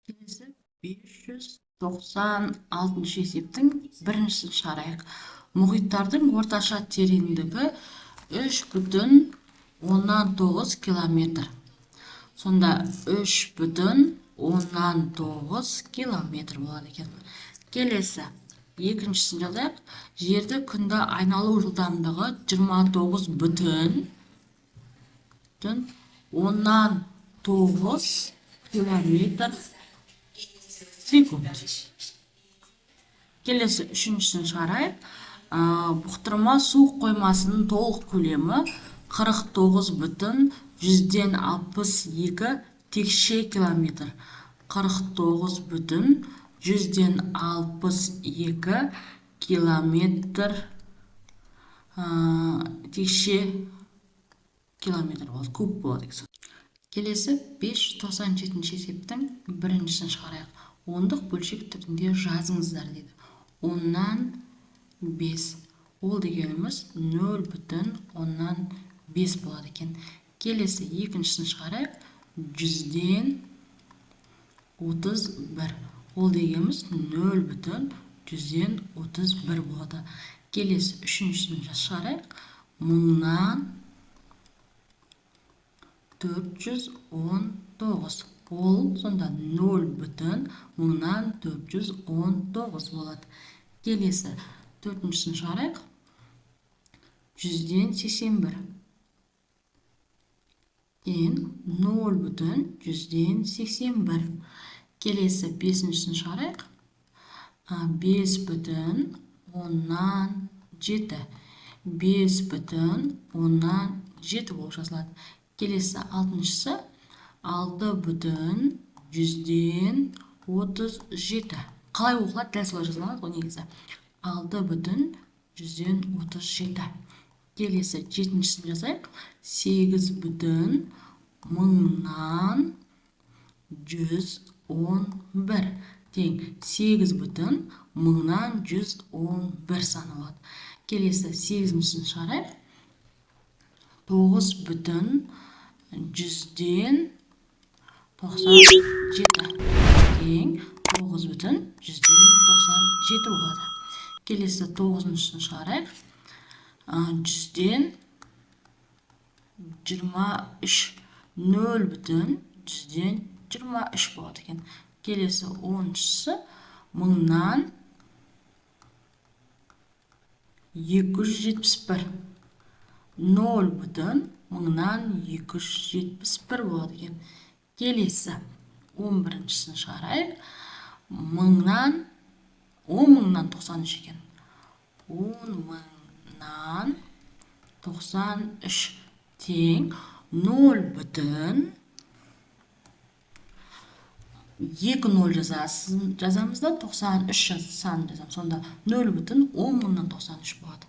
Келесі 596 есептің біріншісін шығарайық. Мұхиттардың орташа тереңдігі 3,9 километр. Сонда 3,9 километр болады екен. Келесі екіншісін жазайық. Жерді күнді айналу жылдамдығы 29,9 километр секунд. Келесі үшіншісін шығарайық. Бұқтырма су қоймасының толық көлемі 49,62 текше километр. 49,62 километр текше километр болады, куб болады. Келесі 597 есептің біріншісін шығарайық. Ондық бөлшек түрінде жазыңыздар дейді. 10-нан 5. Ол дегеніміз 0,5 болады екен. Келесі екіншісін шығарайық. 100-ден 31. Ол дегеніміз 0,131 болады. Келесі үшіншісін шығарайық. 1000-нан 419. Ол сонда 0,419 болады. Келесі төртіншісін шығарайық. 100-ден 81. 0,181. Келесі бесіншісін шығарайық. 5,7. 5,7 болып жазылады. Келесі алтыншысы 6,137. Қалай оқылады? Дәл солай жазылады ғой негізі. 6,137. Келесі жетіншісін жазайық. 8,111 тең 8,111 саны болады. Келесі сегізіншісін шығарайық. 9,197 тең 9,197 болады. Келесі тоғызыншысын шығарайық. 100-ден 23. 0,123 болады екен. Келесі оныншысы 1000-нан 271. 0,1271 болады екен. Келесі 11-шісін шығарайық. 1000-нан 93 екен. 10,000-нан 93 тең 0,2 жазамыз да 93 санын жазамыз. Сонда 0,10,093 болады.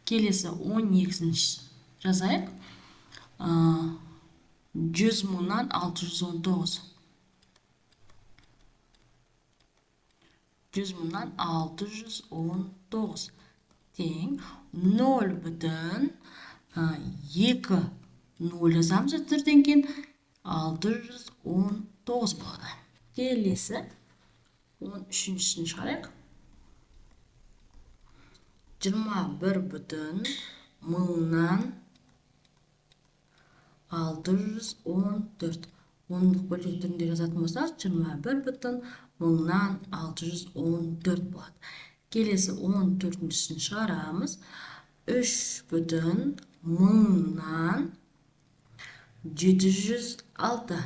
Келесі 12-шісін жазайық. 100,000-нан 619. 100,000-нан 619 тең 0,2 жазамыз түрден кейін 619 болады. Келесі 13-шісін шығарайық. 21,000-нан 614. Ондық бөлшек түрінде жазатын болсақ, 21,000-нан 614 болады. Келесі 14-шісін шығарамыз. 3,000-нан 706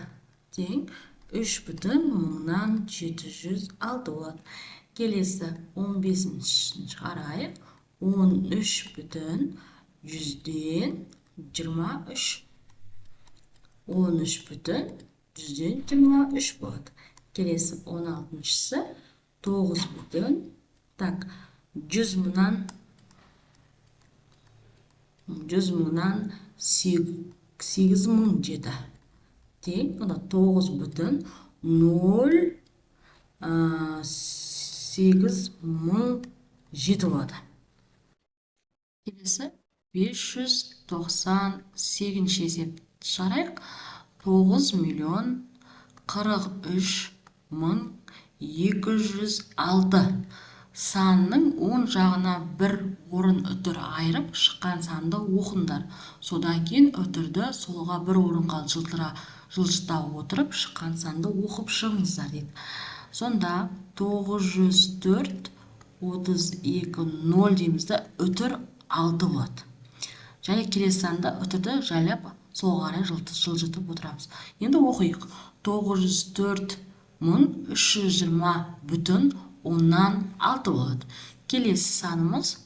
тең 3,000-нан 706 болады. Келесі 15-шісін шығарайық. 13,100-ден 23. 13,100-ден 23 болады. Келесі 16-шысы 9,000. Так, 100,000-нан 8,007 тең 9,008,7 болады. Келесі 598 есеп шығарайық. 9,043,000 1206 санның оң жағына бір орын үтір айырып шыққан санды оқыңдар. Содан кейін үтірді солға бір орынға жылжыта отырып шыққан санды оқып шығыңыздар дейді. Сонда 904 32 0 дейміз да үтір 6 болады. Және келесі санды үтірді жайлап солға қарай жылжытып отырамыз. Енді оқиық. 904 320 бүтін 10-6 болады. Келесі санымыз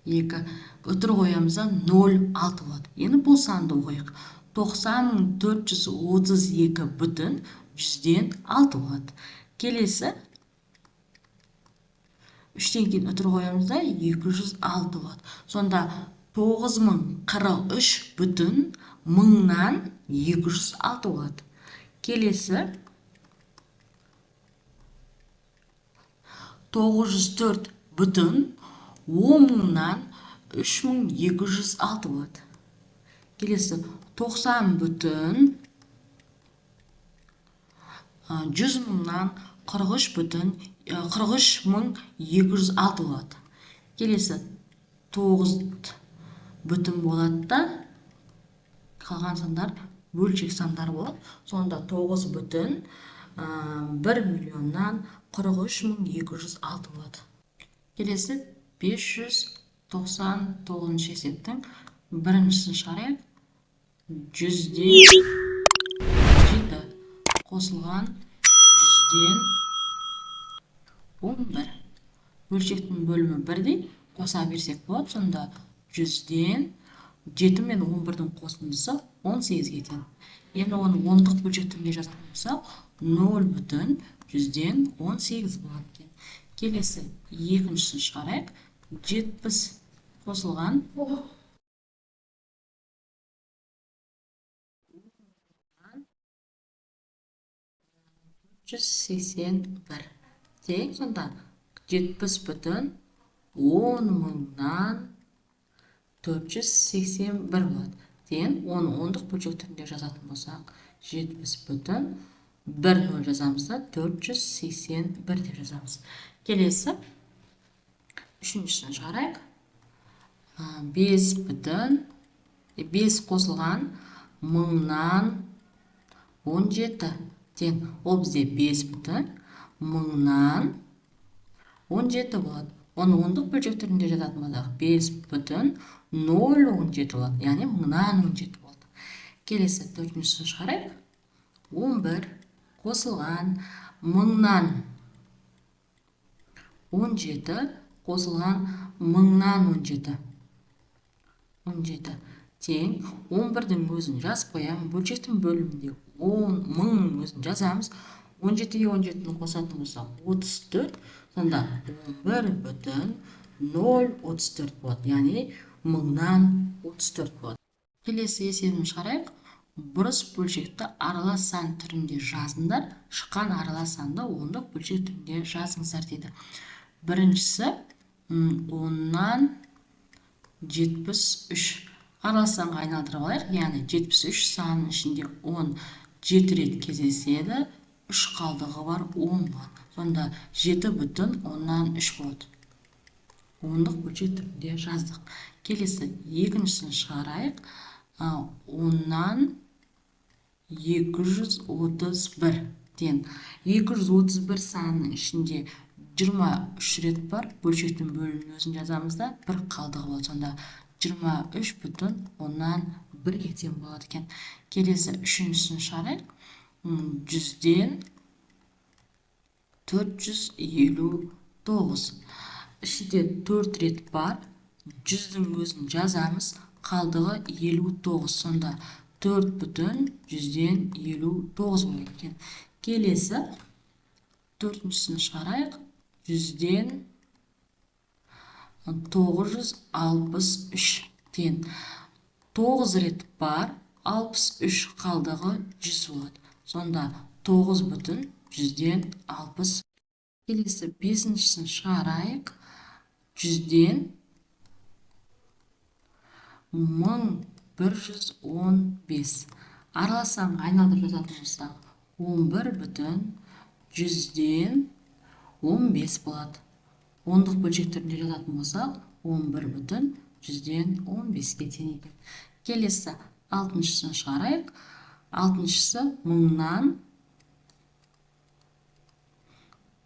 2. Үтір қоямыз 0,6 болады. Енді бұл санды оқиық. 90 432 бүтін 100-6 болады. Келесі 3-тен кейін үтір қоямыз 206 болады. Сонда 9043 бүтін 1000-206 болады. Келесі 904 бүтін 10.000-3206 болады. Келесі 90 бүтін 100.000-43 бүтін 43.206 болады. Келесі 9 бүтін болады да, қалған сандар бөлшек сандар болады. Сонда 9 бүтін 1.043.206 болады. Келесі 599 есептің біріншісін шығарайық. 100-ден 7 қосылған 100-ден 11. Бөлшектің бөлімі бірдей, қоса берсек болады. Сонда 100-ден 7 мен 11-дің қосындысы 18-ге тең. Енді оны ондық бөлшектігінде жазатын болсақ, 0 бүтін 100-ден 18 болады. Келесі екіншісін шығарайық. 70 қосылған 481 тең. Сонда 70 бүтін 10.000-481 болады. Тең, оны ондық бөлшектігінде жазатын болсақ, 70 бүтін 1 жазамыз да 481 деп жазамыз. Келесі үшіншісін шығарайық. 5 қосылған 1000-17 тең. Ол бізде 5 бүтін 1000-17 болады. Оны ондық бөлшектігінде жазатын болсақ, 5 бүтін 0,17 болады. Яғни 1017 болды. Келесі төртіншісін шығарайық. 11 қосылған 1000-17 қосылған 1017 тең. 11-дің өзін жазып қоямын. Бөлшектің бөлімінде 1000-ның өзін жазамыз. 17-ге 17-ні қосатын болсақ 34. Сонда 11 бүтін 0,34 болады. Яғни 1000-34 болады. Келесі есебін шығарайық. Бұрыс бөлшекті аралас сан түрінде жазыңдар. Шыққан аралас санды ондық бөлшек түрінде жазыңыздар дейді. Біріншісі 10-нан 73. Аралас санға айналдырып алайық. Яғни 73 санның ішінде 10 7 рет кездеседі. 3 қалдығы бар 10 болады. Сонда 7 бүтін 10-нан 3 болады. Ондық бөлшек түрінде жаздық. Келесі екіншісін шығарайық. 10-нан 231 тең. 231 санның ішінде 23 рет бар. Бөлшектің бөлімінің өзін жазамыз да, бір қалдығы болады. Сонда 23 бүтін 10-нан 1-ге тең болады екен. Келесі үшіншісін шығарайық. 100-ден 459. Ішінде 4 рет бар. 100-дің өзін жазамыз. Қалдығы 59. Сонда 4 бүтін 100-ден 59 болады екен. Келесі төртіншісін шығарайық. 100-ден 963 тең. 9 рет бар. 63 қалдығы 100 болады. Сонда 9 бүтін 100-ден 60. Келесі бесіншісін шығарайық. 100-ден 1115. Аралас санға айналдырып жазатын болсақ, 11,15 болады. Ондық бөлшектерінде жазатын болсақ, 11,15-ке тең екен. Келесі 6-шысын шығарайық. 6-шысы 1000-нан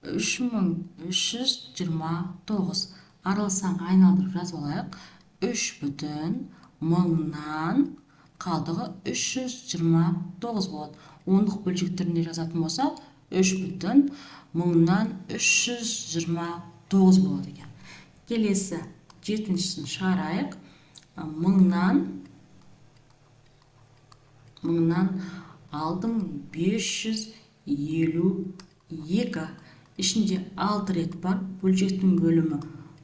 3329. Араласанға айналдырып жазып алайық. 3,1000-нан қалдығы 329 болады. Ондық бөлшектерінде жазатын болсақ, 3,1000-нан 329 болады екен. Келесі 7-шысын шығарайық. 1000-нан 6552. Ішінде 6 рет бар. Бөлшектің бөлімі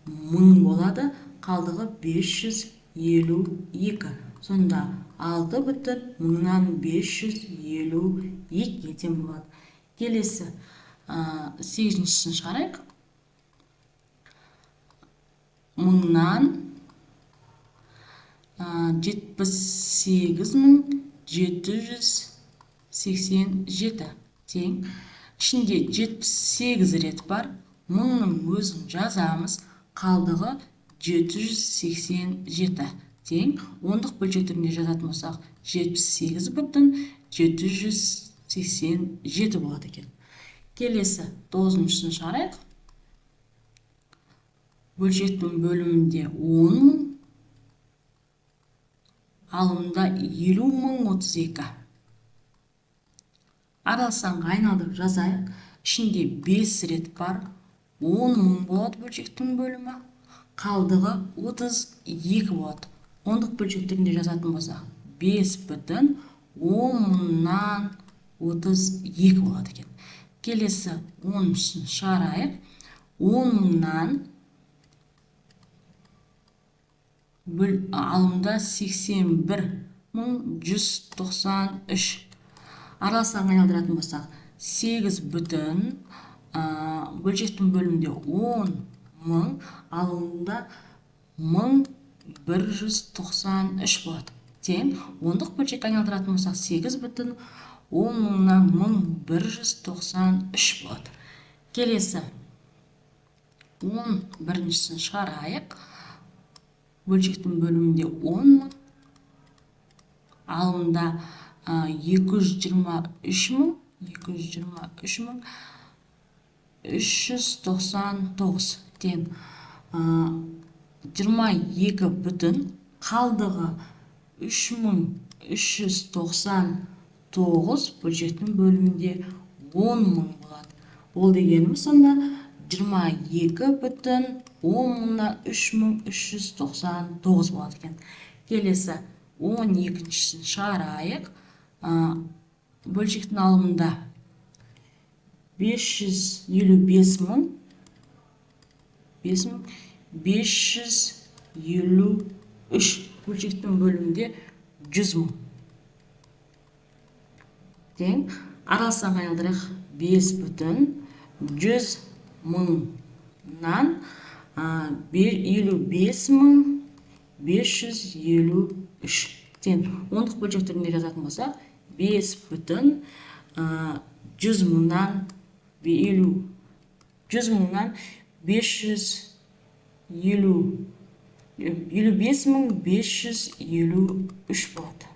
1000 болады. Қалдығы 552. Сонда 6,1552 тең болады. Келесі 8-шысын шығарайық. 1000-нан 78787 тең. Ішінде 78 рет бар. 1000-ның өзін жазамыз. Қалдығы 787 тең. Ондық бөлшектерінде жазатын болсақ, 78,787 болады екен. Келесі 9-шысын шығарайық. Бөлшектің бөлімінде 10.000, алымында 50.032. Араласанға айналдырып жазайық. Ішінде 5 рет бар. 10.000 болады бөлшектің бөлімі. Қалдығы 32 болады. Ондық бөлшектерінде жазатын болсақ, 5,1000-нан 32 болады екен. Келесі 10-шысын шығарайық. 10.000-нан алымда 81.193. Араласанға айналдыратын болсақ, 8 бүтін бөлшектің бөлімінде 10.000, алымда 1193 болады. Тең. Ондық бөлшекке айналдыратын болсақ, 8 бүтін 10.000-нан 1193 болады. Келесі 11-шысын шығарайық. Бөлшектің бөлімінде 10.000, алымда 223.399 тең. 22 бүтін, қалдығы 3399 бөлшектің бөлімінде 10.000 болады. Ол дегеніміз сонда 22 бүтін 10.000-нан 3399 болады екен. Келесі 12-шысын шығарайық. Бөлшектің алымында 555.553. Бөлшектің бөлімінде 100.000. Тең. Араласанға айналдырайық. 5 бүтін 100.000-нан 55.553 тең. Ондық бөлшектерінде жазатын болсақ, 5 бүтін 100.000-нан 55.553 болады.